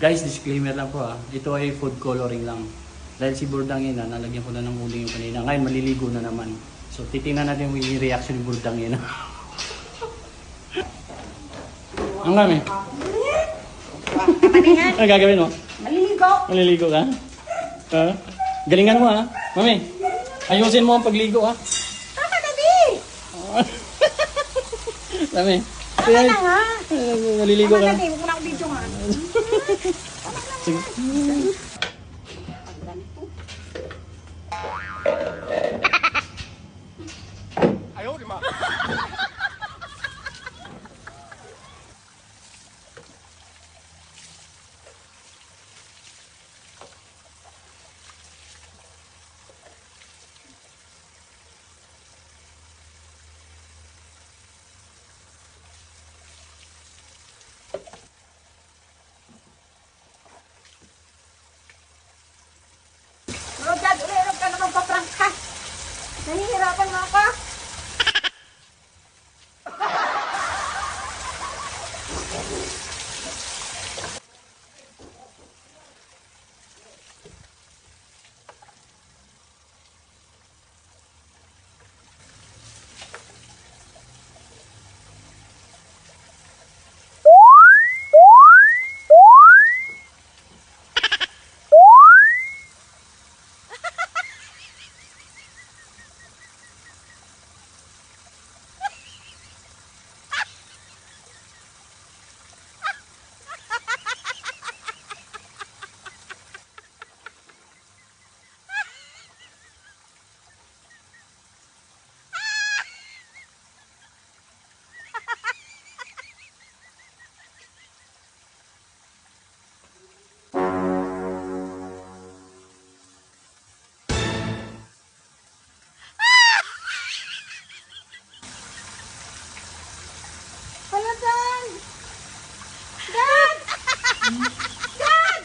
Guys, disclaimer lang po ito ay food coloring lang. Dahil si Burdangina, nalagyan ko na ng uling yung kanina. Ngayon, maliligo na naman. So, titingnan natin yung reaction ni Burdangina. Ang kami? Ano gagawin mo? Maliligo. Maliligo ka? Galingan mo Mami, ayusin mo ang pagligo Tama na, di. Mami. Tama na nga. Maliligo Tama ka? na, di. Huwag mo na akong video nga. Sige. Ayaw, di ma. Bro, Dad, ulirap ka na magpa-prank ka. Nahihirapan mo ako. Hala, Dad! Dad! Dad!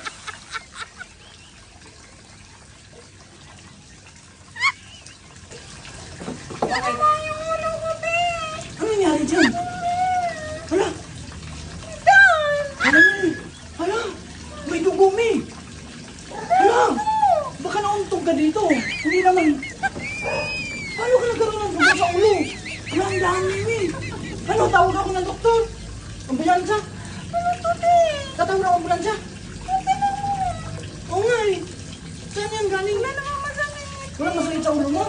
Tama yung ulo ko, be! Ano nangyari dyan? Hala! Dad! Hala, May! Hala! May dugo, May! Hala! Baka nauntog ka dito. Hindi naman. Paano ka nagkaroon ng dugo sa ulo? Hala, ang dami, May! Ano, tawag ako ng doktor? Ambulansya? Ano to, be? Tatawag ng ambulansya? Oo nga eh. Saan yan galing? Wala namang masakit. Walang masakit sa ulo mo?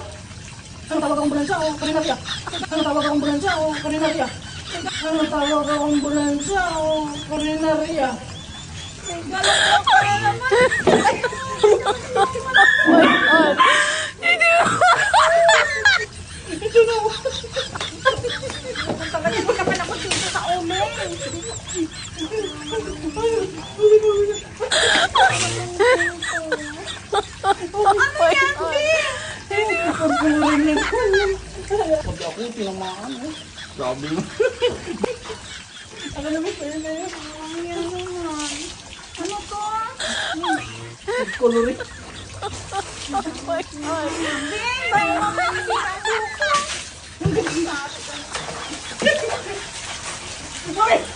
Ano tawag ang ambulansya o karinarya? Ano tawag ang ambulansya o karinarya? Ano tawag ang ambulansya o karinarya? Galak ka na naman. Ito na ako. Talaga hindi ka pa ako dito sa ulo. Ano yan, be? Pag ako, tinamaan Grabe mo. Ano naman sa'yo na yun? Ano yan naman? Ano to? Coloring. Be, bayo mo kami si Kasuko. Mami!